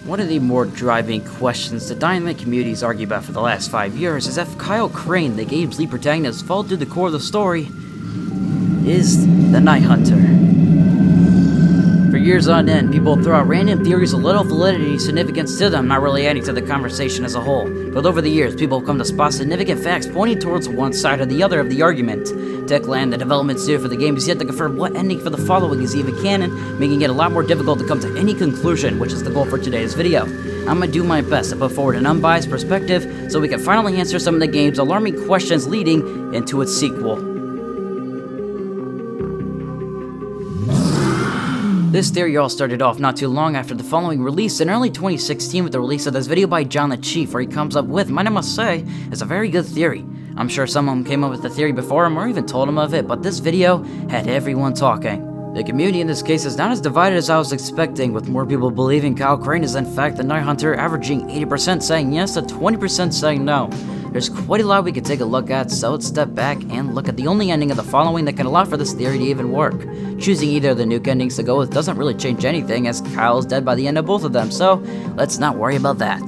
One of the more driving questions the Dynamite communities argue about for the last 5 years is if Kyle Crane, the game's lead protagonist, fall to the core of the story, is the Night Hunter. For years on end, people throw out random theories with little validity significance to them, not really adding to the conversation as a whole. But over the years, people have come to spot significant facts pointing towards one side or the other of the argument. Techland, the development studio for the game, is yet to confirm what ending for the following is even canon, making it a lot more difficult to come to any conclusion, which is the goal for today's video. I'm gonna do my best to put forward an unbiased perspective so we can finally answer some of the game's alarming questions leading into its sequel. This theory all started off not too long after the following release in early 2016 with the release of this video by John the Chief, where he comes up with, I must say, is a very good theory. I'm sure someone came up with the theory before him or even told him of it, but this video had everyone talking. The community in this case is not as divided as I was expecting, with more people believing Kyle Crane is in fact the Night Hunter, averaging 80% saying yes to 20% saying no. There's quite a lot we could take a look at, so let's step back and look at the only ending of the following that can allow for this theory to even work. Choosing either of the nuke endings to go with doesn't really change anything, as Kyle is dead by the end of both of them, so let's not worry about that.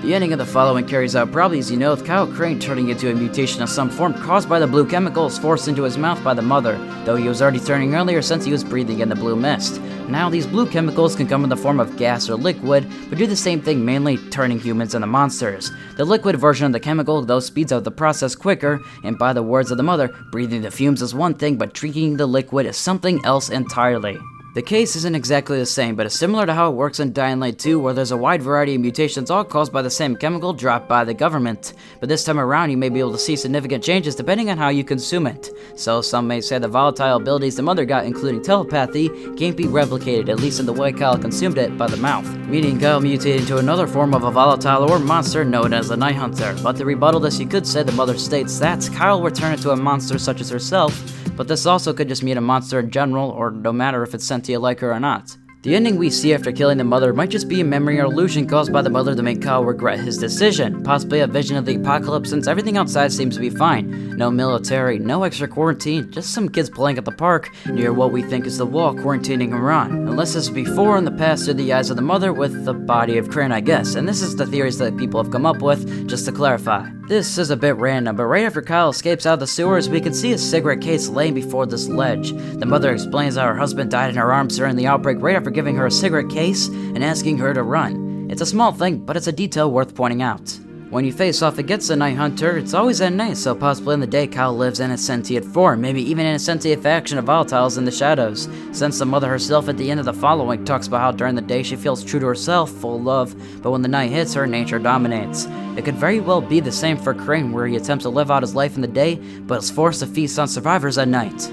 The ending of the following carries out probably as you know, with Kyle Crane turning into a mutation of some form caused by the blue chemicals forced into his mouth by the mother, though he was already turning earlier since he was breathing in the blue mist. Now these blue chemicals can come in the form of gas or liquid, but do the same thing, mainly turning humans into monsters. The liquid version of the chemical though speeds up the process quicker, and by the words of the mother, breathing the fumes is one thing, but drinking the liquid is something else entirely. The case isn't exactly the same, but it's similar to how it works in Dying Light 2, where there's a wide variety of mutations all caused by the same chemical dropped by the government. But this time around, you may be able to see significant changes depending on how you consume it. So some may say the volatile abilities the mother got, including telepathy, can't be replicated, at least in the way Kyle consumed it, by the mouth. Meaning Kyle mutated into another form of a volatile or monster known as the Night Hunter. But to rebuttal this, you could say the mother states that Kyle will turn into a monster such as herself, but this also could just mean a monster in general, or no matter if it's sentient like her or not. The ending we see after killing the mother might just be a memory or illusion caused by the mother to make Kyle regret his decision, possibly a vision of the apocalypse since everything outside seems to be fine. No military, no extra quarantine, just some kids playing at the park near what we think is the wall quarantining Iran. Unless this is before in the past through the eyes of the mother with the body of Crane, I guess, and this is the theories that people have come up with, just to clarify. This is a bit random, but right after Kyle escapes out of the sewers, we can see a cigarette case laying before this ledge. The mother explains how her husband died in her arms during the outbreak right after giving her a cigarette case and asking her to run. It's a small thing, but it's a detail worth pointing out. When you face off against the Night Hunter, it's always at night, so possibly in the day Kyle lives in a sentient form, maybe even in a sentient faction of volatiles in the shadows, since the mother herself at the end of the following talks about how during the day she feels true to herself, full of love, but when the night hits her, nature dominates. It could very well be the same for Crane, where he attempts to live out his life in the day, but is forced to feast on survivors at night.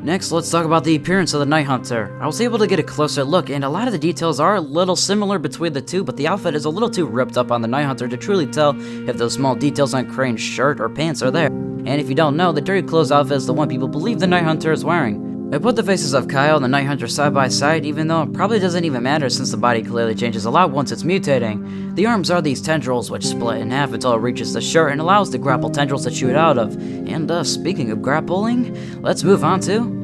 Next, let's talk about the appearance of the Night Hunter. I was able to get a closer look, and a lot of the details are a little similar between the two, but the outfit is a little too ripped up on the Night Hunter to truly tell if those small details on Crane's shirt or pants are there. And if you don't know, the dirty clothes outfit is the one people believe the Night Hunter is wearing. I put the faces of Kyle and the Night Hunter side by side, even though it probably doesn't even matter since the body clearly changes a lot once it's mutating. The arms are these tendrils which split in half until it reaches the shirt and allows the grapple tendrils to shoot out of. And speaking of grappling, let's move on to...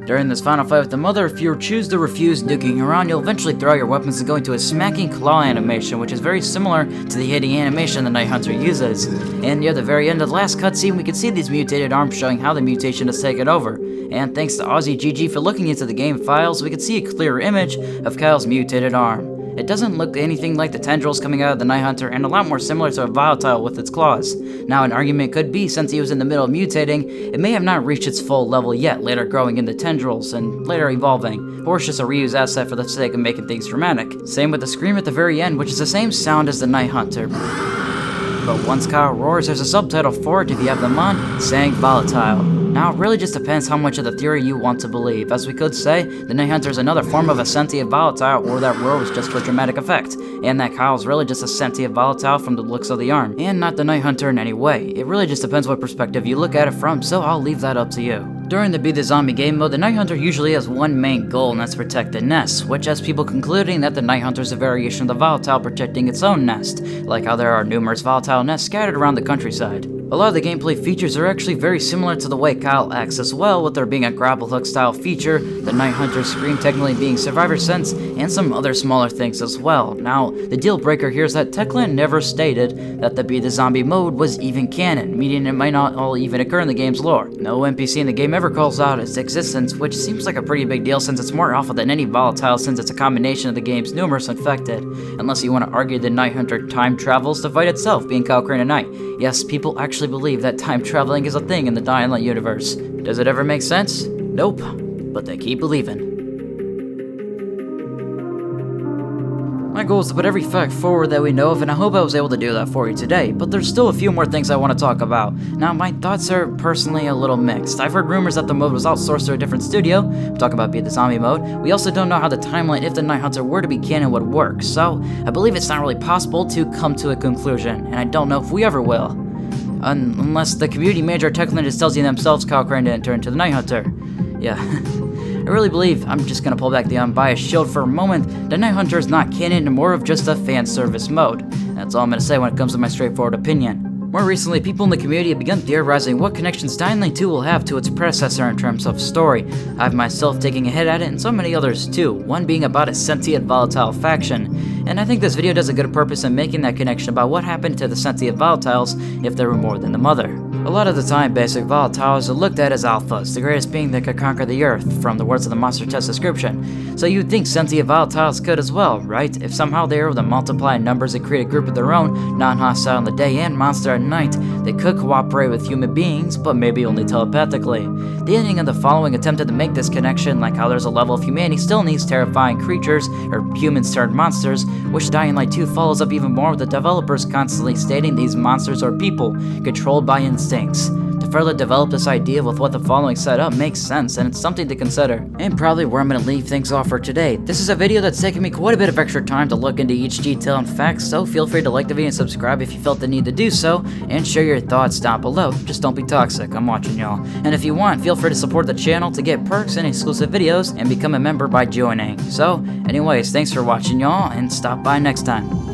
During this final fight with the mother, if you choose to refuse nuking her on, you'll eventually throw your weapons and go into a smacking claw animation, which is very similar to the hitting animation the Night Hunter uses. And near the very end of the last cutscene, we can see these mutated arms showing how the mutation has taken over. And thanks to Aussie GG for looking into the game files, we can see a clearer image of Kyle's mutated arm. It doesn't look anything like the tendrils coming out of the Night Hunter, and a lot more similar to a volatile with its claws. Now an argument could be, since he was in the middle of mutating, it may have not reached its full level yet, later growing into tendrils, and later evolving, or it's just a reused asset for the sake of making things dramatic. Same with the scream at the very end, which is the same sound as the Night Hunter. But once Kyle roars, there's a subtitle for it if you have them on, saying volatile. Now it really just depends how much of the theory you want to believe, as we could say, the Night Hunter is another form of a sentient volatile, or that roar was just for dramatic effect, and that Kyle's really just a sentient volatile from the looks of the arm, and not the Night Hunter in any way. It really just depends what perspective you look at it from, so I'll leave that up to you. During the Be the Zombie game mode, the Night Hunter usually has one main goal, and that's to protect the nest, which has people concluding that the Night Hunter is a variation of the volatile protecting its own nest, like how there are numerous volatile nests scattered around the countryside. A lot of the gameplay features are actually very similar to the way Kyle acts as well, with there being a grapple hook style feature, the Night Hunter scream technically being Survivor Sense, and some other smaller things as well. Now, the deal breaker here is that Techland never stated that the Be the Zombie mode was even canon, meaning it might not all even occur in the game's lore. No NPC in the game ever calls out its existence, which seems like a pretty big deal since it's more alpha than any volatile since it's a combination of the game's numerous infected. Unless you want to argue the Night Hunter time travels the fight itself, being Kyle Crane at night. Yes, people actually believe that time traveling is a thing in the Dying Light universe. Does it ever make sense? Nope, but they keep believing. My goal is to put every fact forward that we know of, and I hope I was able to do that for you today, but there's still a few more things I want to talk about. Now, my thoughts are personally a little mixed. I've heard rumors that the mode was outsourced to a different studio. I'm talking about Be the Zombie mode. We also don't know how the timeline, if the Night Hunter were to be canon, would work, so I believe it's not really possible to come to a conclusion, and I don't know if we ever will. Unless the community manager Techland just tells you themselves Kyle Crane didn't turn into the Night Hunter. Yeah. I really believe, I'm just gonna pull back the unbiased shield for a moment, the Night Hunter is not canon and more of just a fan service mode. That's all I'm gonna say when it comes to my straightforward opinion. More recently, people in the community have begun theorizing what connections Dying Light 2 will have to its predecessor in terms of story. I've myself taking a hit at it, and so many others too, one being about a sentient volatile faction. And I think this video does a good purpose in making that connection about what happened to the sentient volatiles if there were more than the mother. A lot of the time, basic volatiles are looked at as alphas, the greatest being that could conquer the earth, from the words of the monster test description. So you'd think sentient volatiles could as well, right? If somehow they were able to multiply in numbers and create a group of their own, non-hostile in the day and monster at night, they could cooperate with human beings, but maybe only telepathically. The ending of the following attempted to make this connection, like how there's a level of humanity still needs terrifying creatures, or humans turned monsters, which Dying Light 2 follows up even more with the developers constantly stating these monsters are people, controlled by instincts. To further develop this idea with what the following set up makes sense, and it's something to consider. And probably where I'm going to leave things off for today. This is a video that's taken me quite a bit of extra time to look into each detail and fact, so feel free to like the video and subscribe if you felt the need to do so, and share your thoughts down below. Just don't be toxic, I'm watching y'all. And if you want, feel free to support the channel to get perks and exclusive videos, and become a member by joining. So, anyways, thanks for watching y'all, and stop by next time.